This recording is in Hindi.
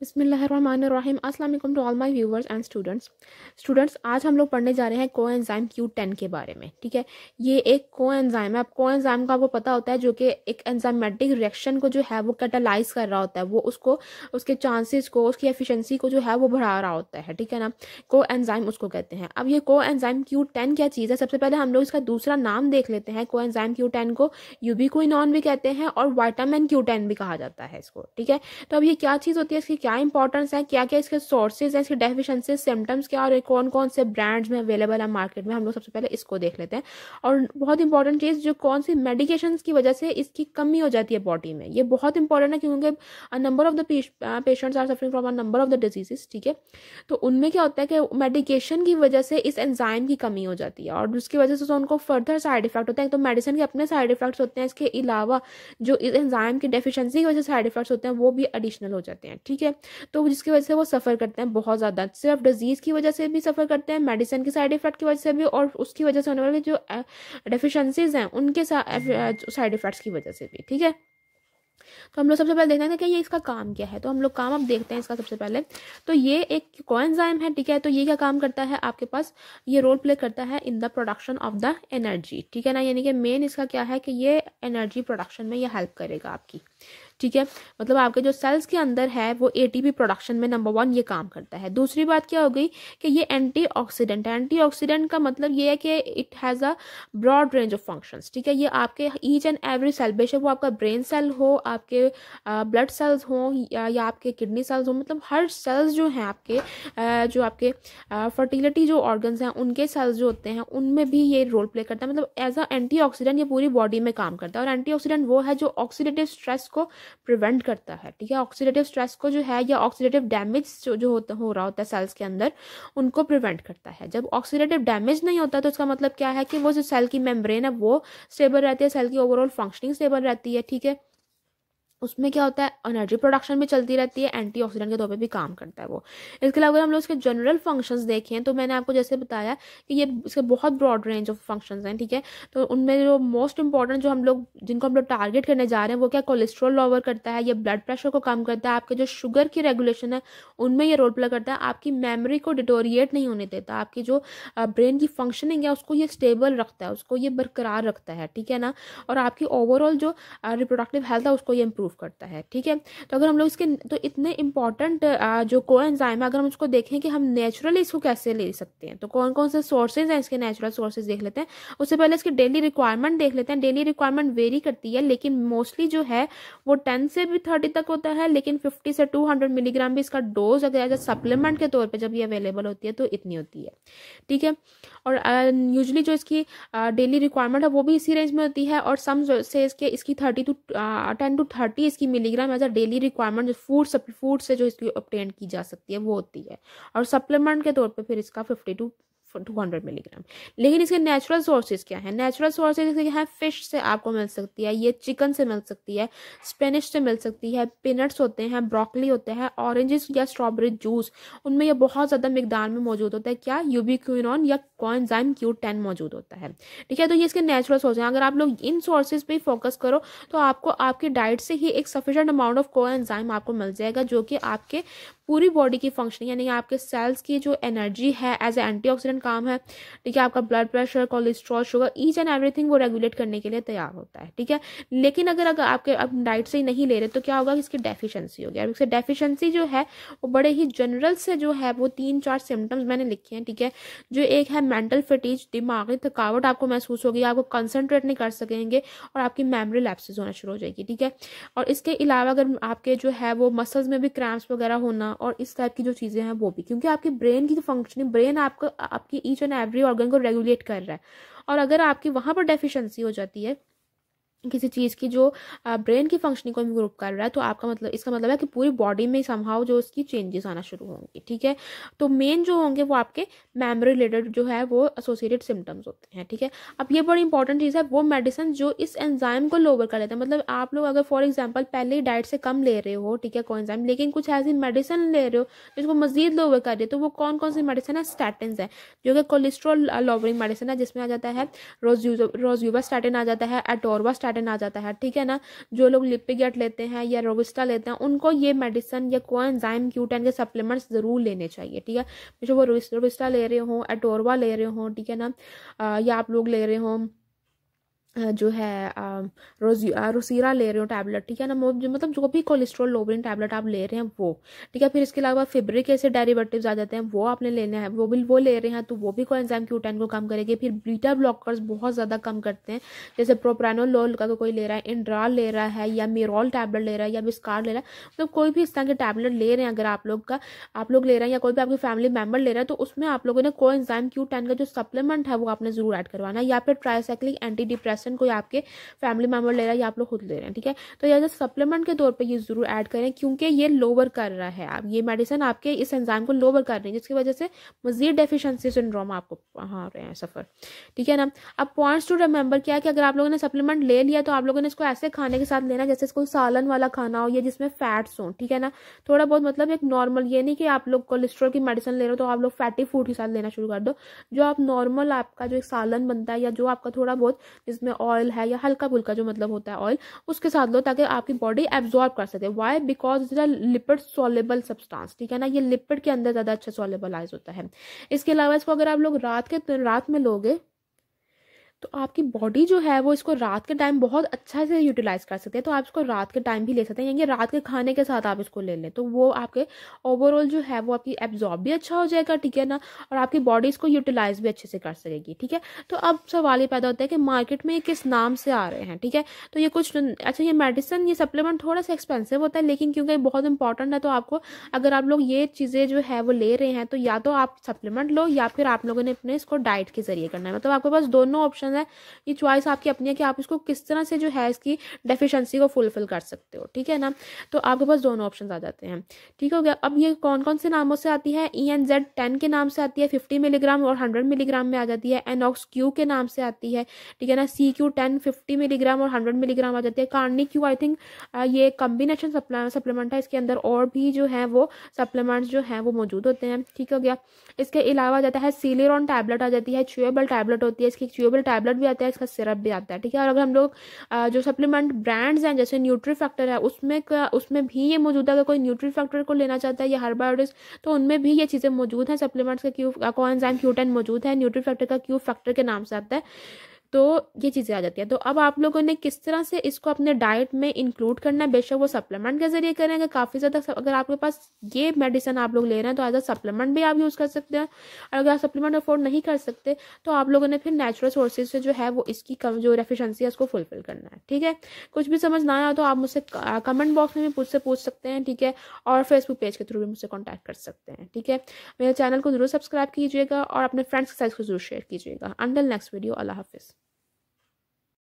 बिस्मिल्लाहिर्रहमानिर्रहीम। अस्सलाम वालेकुम to all my viewers and students आज हम लोग पढ़ने जा रहे हैं कोएंजाइम Q10 के बारे में। ठीक है, ये एक कोएंजाइम है। अब कोएंजाइम का आपको पता होता है जो कि एक एंजाइमेटिक रिएक्शन को जो है वो कैटालाइज कर रहा होता है, वो उसको उसके चांसेस को, उसकी एफिशिएंसी को जो है वो बढ़ा रहा होता है। ठीक है ना, कोएंजाइम उसको कहते हैं। अब ये कोएंजाइम Q10 क्या चीज़ है, सबसे पहले हम लोग इसका दूसरा नाम देख लेते हैं। कोएंजाइम Q10 को यूबिक्विनोन भी कहते हैं और विटामिन Q10 भी कहा जाता है इसको। ठीक है, तो अब ये क्या चीज़ होती है, इसकी क्या इंपॉर्टेंस है, क्या क्या इसके सोर्सेज हैं, इसके डेफिशिएंसी सिम्टम्स क्या और कौन कौन से ब्रांड्स में अवेलेबल है मार्केट में, हम लोग सबसे पहले इसको देख लेते हैं। और बहुत इंपॉर्टेंट चीज़, जो कौन सी मेडिकेशंस की वजह से इसकी कमी हो जाती है बॉडी में, ये बहुत इंपॉर्टेंट है क्योंकि a number of the patients are suffering from a number of the diseases. ठीक है, तो उनमें क्या होता है कि मेडिकेशन की वजह से इस एंजाइम की कमी हो जाती है और उसकी वजह से तो उनको फर्दर साइड इफेक्ट होते हैं। तो मेडिसिन के अपने साइड इफेक्ट्स होते हैं, इसके अलावा जो इस एंजाइम की डेफिशिएंसी की वजह से साइड इफेक्ट्स होते हैं वो भी एडिशनल हो जाते हैं। ठीक है, तो जिसकी वजह से वो सफ़र करते हैं बहुत ज़्यादा, सिर्फ डिजीज़ की वजह से भी सफ़र करते हैं, मेडिसिन के साइड इफेक्ट की वजह से भी, और उसकी वजह से होने वाले जो डेफिशिएंसीज हैं उनके साइड इफेक्ट्स की वजह से भी। ठीक है, तो हम लोग सबसे पहले देखते हैं कि ये इसका काम क्या है। तो हम लोग काम अब देखते हैं इसका। सबसे पहले तो ये एक कोएंजाइम है। ठीक है, तो ये क्या काम करता है, आपके पास ये रोल प्ले करता है in the production of the energy. ठीक है ना, यानी कि मेन इसका क्या है कि ये एनर्जी प्रोडक्शन में ये हेल्प करेगा आपकी। ठीक है, मतलब आपके जो सेल्स के अंदर है वो एटीपी प्रोडक्शन में नंबर 1 ये काम करता है। दूसरी बात क्या हो गई कि ये एंटीऑक्सीडेंट है। एंटीऑक्सीडेंट का मतलब ये है कि it has a broad range of functions. ठीक है, ये आपके ईच एंड एवरी सेल, बेशक वो आपका ब्रेन सेल हो, आपके ब्लड सेल्स हो या आपके किडनी सेल्स हो, मतलब हर सेल्स जो हैं आपके जो आपके फर्टिलिटी जो ऑर्गन्स हैं उनके सेल्स जो होते हैं उनमें भी ये रोल प्ले करता है। मतलब एज अ एंटीऑक्सीडेंट ये पूरी बॉडी में काम करता है। और एंटीऑक्सीडेंट वो है जो ऑक्सीडेटिव स्ट्रेस को प्रिवेंट करता है। ठीक है, ऑक्सीडेटिव स्ट्रेस को जो है या ऑक्सीडेटिव डैमेज जो हो रहा होता है सेल्स के अंदर उनको प्रिवेंट करता है। जब ऑक्सीडेटिव डैमेज नहीं होता तो इसका मतलब क्या है कि वो जो सेल की मेम्ब्रेन है वो स्टेबल रहती है, सेल की ओवरऑल फंक्शनिंग स्टेबल रहती है। ठीक है, उसमें क्या होता है, एनर्जी प्रोडक्शन भी चलती रहती है, एंटीऑक्सीडेंट के तौर पे भी काम करता है वो। इसके अलावा हम लोग इसके जनरल फंक्शंस देखें तो मैंने आपको जैसे बताया कि ये इसके बहुत ब्रॉड रेंज ऑफ फंक्शंस हैं। ठीक है, तो उनमें जो मोस्ट इंपॉर्टेंट जो हम लोग जिनको हम लोग टारगेट करने जा रहे हैं वो क्या, कोलेस्ट्रॉल लोअर करता है, ये ब्लड प्रेशर को कम करता है, आपके जो शुगर की रेगुलेशन है उनमें ये रोल प्ले करता है, आपकी मेमोरी को डिटोरिएट नहीं होने देता, आपकी जो ब्रेन की फंक्शनिंग है उसको ये स्टेबल रखता है, उसको ये बरकरार रखता है। ठीक है ना, और आपकी ओवरऑल जो रिप्रोडक्टिव हेल्थ है उसको ये इंप्रूव करता है। ठीक है, तो अगर हम लोग इसके तो इतने इंपॉर्टेंट जो कोएंजाइम है अगर हम उसको देखें कि हम नेचुरली इसको कैसे ले सकते हैं, तो कौन कौन से सोर्सेज हैं इसके, नेचुरल सोर्सेज देख लेते हैं। उससे पहले इसकी डेली रिक्वायरमेंट देख लेते हैं। डेली रिक्वायरमेंट वेरी करती है, लेकिन मोस्टली जो है वो 10 से भी 30 तक होता है, लेकिन 50 से 200 मिलीग्राम भी इसका डोज अगर एज ए सप्लीमेंट के तौर पर जब ये अवेलेबल होती है तो इतनी होती है। ठीक है, और यूजली जो इसकी डेली रिक्वायरमेंट है वो भी इसी रेंज में होती है, और सम से इसकी 10 to 30 इसकी milligram as a daily requirement जो फूड से जो इसकी ऑब्टेन की जा सकती है वो होती है, और सप्लीमेंट के तौर पे फिर इसका 50 to 200 मिलीग्राम। लेकिन इसके नेचुरल सोर्सेज क्या है, नेचुरल सोर्सेज हैं, फिश से आपको मिल सकती है, ये चिकन से मिल सकती है, स्पेनिश से मिल सकती है, पीनट्स होते हैं, ब्रोकली होते हैं, ऑरेंजेस या स्ट्रॉबेरी जूस, उनमें ये बहुत ज़्यादा मिकदार में मौजूद होता है। क्या, यूबिक्विनोन या कोएंजाइम Q10 मौजूद होता है। ठीक है, तो ये इसके नेचुरल सोर्स हैं। अगर आप लोग इन सोर्सेज पे फोकस करो तो आपको आपकी डाइट से ही एक सफिशिएंट अमाउंट ऑफ कोएंजाइम आपको मिल जाएगा जो कि आपके पूरी बॉडी की फंक्शनिंग यानी आपके सेल्स की जो एनर्जी है एज ए एंटीऑक्सीडेंट काम है। ठीक है, आपका blood pressure, cholesterol, sugar, each and everything वो रेगुलेट करने के लिए तैयार होता है। ठीक है, लेकिन अगर आपके अब डाइट से ही नहीं ले रहे तो क्या होगा, इसकी डेफिशिएंसी होगी। अब इसकी डेफिशिएंसी जो है वो बड़े ही जनरल से जो है वो 3-4 सिम्टम्स मैंने लिखे हैं। ठीक है, जो एक है मेंटल फटीग, दिमागी थकावट आपको महसूस होगी, आपको कंसंट्रेट नहीं कर सकेंगे और आपकी मेमोरी लैप्सेस होना शुरू हो जाएगी। ठीक है, और इसके अलावा अगर आपके जो है वो मसल्स में भी क्रैम्प्स वगैरह होना और इस टाइप की जो चीज़ें हैं वो भी, क्योंकि आपकी ब्रेन की जो फंक्शनिंग, ब्रेन आपको आपकी ईच एंड एवरी ऑर्गन को रेगुलेट कर रहा है, और अगर आपकी वहाँ पर डेफिशिएंसी हो जाती है किसी चीज़ की जो ब्रेन की फंक्शनिंग को इम्प्रूव कर रहा है तो आपका मतलब, इसका मतलब है कि पूरी बॉडी में समहाउ जो उसकी चेंजेस आना शुरू होंगे। ठीक है, तो मेन जो होंगे वो आपके मेमोरी रिलेटेड जो है वो एसोसिएटेड सिम्टम्स होते हैं। ठीक है, अब ये बड़ी इंपॉर्टेंट चीज़ है, वो मेडिसिन जो इस एंजाइम को लोअर कर लेते हैं। मतलब आप लोग अगर फॉर एग्जाम्पल पहले ही डाइट से कम ले रहे हो, ठीक है, कोएंजाइम, लेकिन कुछ ऐसी मेडिसिन ले रहे हो जिसको मजीद लोअर कर रही है, तो वो कौन कौन सी मेडिसिन है, स्टैटिन्स है, जो कि कोलेस्ट्रॉल लोअरिंग मेडिसिन है, जिसमें आ जाता है रोजुवास्टैटिन आ जाता है, एटोरवास्टैटिन पैटर्न आ जाता है, ठीक है ना। जो लोग लिपिगेट लेते हैं या रोबिस्टा लेते हैं उनको ये मेडिसिन या कोएंजाइम Q10 के सप्लीमेंट्स ज़रूर लेने चाहिए, ठीक है। जो वो रोबिस्टा ले रहे हो, एटोरवा ले रहे हो, ठीक है ना, या आप लोग ले रहे हो जो है रोसीरा ले रहे हो टैबलेट, ठीक है ना, मतलब जो भी कोलेस्ट्रॉल लोबरिन टैबलेट आप ले रहे हैं वो, ठीक है। फिर इसके अलावा फिब्रिक एसिड डेरिवेटिव्स आ जाते हैं, वो आपने लेने हैं, वो ले रहे हैं तो वो भी कोएंजाइम Q10 को कम करेगी। फिर बीटा ब्लॉकर्स बहुत ज़्यादा कम करते हैं, जैसे प्रोप्रानोलोल का कोई ले रहा है, इंड्राल ले रहा है, या मिरोल टैबलेट ले रहा है, या विस्कार ले रहा है, मतलब कोई भी इस तरह के टैबलेट ले रहे हैं अगर आप लोग ले रहे हैं या कोई भी आपकी फैमिली मेम्बर ले रहा है, तो उसमें आप लोगों ने कोएंजाइम Q10 का जो सप्लीमेंट है वो आपने जरूर ऐड करवाना है, या फिर ट्राइसाइक्लिक एंटी डिप्रेसेंट कोई आपके फैमिली मेंबर ले रहा है या आप लोग खुद ले रहे हैं, ठीक है। तो ये सप्लीमेंट के तौर पे ये जरूर ऐड करें, क्योंकि ये लोअर कर रहा है, आप ये मेडिसिन आपके इस एंजाइम को लोअर कर रही है, जिसकी वजह से मजीद डेफिशिएंसी सिंड्रोम आपको हाँ रहे हैं सफर, ठीक है ना। अब पॉइंट्स टू रिमेंबर क्या है कि अगर आप लोगों ने सप्लीमेंट ले लिया तो आप लोगों ने इसको ऐसे खाने के साथ लेना जैसे कोई सालन वाला खाना हो या जिसमें फैट्स हो, ठीक है ना। थोड़ा बहुत मतलब एक नॉर्मल, ये नहीं कि आप लोग कोलेस्ट्रॉल की मेडिसिन ले रहे हो तो आप लोग फैटी फूड के साथ लेना शुरू कर दो। जो आप नॉर्मल आपका जो एक सालन बनता है या जो आपका थोड़ा बहुत जिसमें ऑयल है या हल्का फुल्का जो मतलब होता है ऑयल, उसके साथ लो ताकि आपकी बॉडी एब्जॉर्ब कर सके। Why? Because it is a lipid soluble substance, ठीक है ना, ये लिपिड के अंदर ज्यादा अच्छा सोलेबलाइज होता है। इसके अलावा इसको अगर आप लोग रात में लोगे तो आपकी बॉडी जो है वो इसको रात के टाइम बहुत अच्छा से यूटिलाइज कर सकते हैं, तो आप इसको रात के टाइम भी ले सकते हैं, यानी रात के खाने के साथ आप इसको ले लें तो वो आपके ओवरऑल जो है वो आपकी एब्जॉर्ब भी अच्छा हो जाएगा, ठीक है ना, और आपकी बॉडी इसको यूटिलाइज भी अच्छे से कर सकेगी, ठीक है। तो अब सवाल ये पैदा होता है कि मार्केट में ये किस नाम से आ रहे हैं, ठीक है। तो ये कुछ अच्छा, ये मेडिसिन ये सप्लीमेंट थोड़ा सा एक्सपेंसिव होता है, लेकिन क्योंकि बहुत इंपॉर्टेंट है तो आपको अगर आप लोग ये चीज़ें जो है वो ले रहे हैं तो या तो आप सप्लीमेंट लो या फिर आप लोगों ने अपने इसको डाइट के जरिए करना है, मतलब आपके पास दोनों ऑप्शन है। ये चॉइस आपकी अपनी है कि आप इसको किस तरह से जो है इसकी डेफिशिएंसी को फुलफिल कर सकते हो, ठीक है ना। तो आपके पास दोनों ऑप्शन आ जाते हैं, ठीक हो गया। अब ये कौन कौन से नामों से आती है? ENZ-10 के नाम से आती है 50 मिलीग्राम और 100 मिलीग्राम में आ जाती है। एनॉक्स-Q के नाम से आती है, ठीक है ना। CQ10 50 मिलीग्राम और 100 मिलीग्राम आ जाती है। कार्नी-Q आई थिंक ये कम्बिनेशन सप्लीमेंट है, इसके अंदर और भी जो है वो सप्लीमेंट्स जो है वो मौजूद होते हैं, ठीक हो गया। इसके अलावा जाता है सीलेरॉन टैबलेट आ जाती है, च्यूएबल टैबलेट होती है, इसकी च्यूएबल टैबलेट भी आता है, इसका सिरप भी आता है, ठीक है। और अगर हम लोग जो सप्लीमेंट ब्रांड्स हैं जैसे न्यूट्री फैक्टर है उसमें भी ये मौजूद है, अगर कोई न्यूट्री फैक्टर को लेना चाहता है या हर्बायोटिक्स तो उनमें भी ये चीज़ें मौजूद हैं। सप्लीमेंट्स का कोएंजाइम Q10 मौजूद है, न्यूट्री फैक्टर का Q फैक्टर के नाम से आता है, तो ये चीज़ें आ जाती है। तो अब आप लोगों ने किस तरह से इसको अपने डाइट में इंक्लूड करना है, बेशक वो सप्लीमेंट के जरिए करेंगे काफ़ी ज़्यादा। अगर आपके पास ये मेडिसिन आप लोग ले रहे हैं तो एज अ सप्लीमेंट भी आप यूज़ कर सकते हैं, और अगर आप सप्लीमेंट अफोर्ड नहीं कर सकते तो आप लोगों ने फिर नेचुरल सोर्सेज से जो है वो इसकी जो डेफिशिएंसी है उसको फुलफिल करना है, ठीक है। कुछ भी समझ ना आया तो आप मुझसे कमेंट बॉक्स में भी पूछ सकते हैं, ठीक है, और फेसबुक पेज के थ्रू भी मुझसे कॉन्टैक्ट कर सकते हैं, ठीक है। मेरे चैनल को जरूर सब्सक्राइब कीजिएगा और अपने फ्रेंड्स के साथ इसको जरूर शेयर कीजिएगा। अंटिल नेक्स्ट वीडियो, अल्लाह हाफिज़।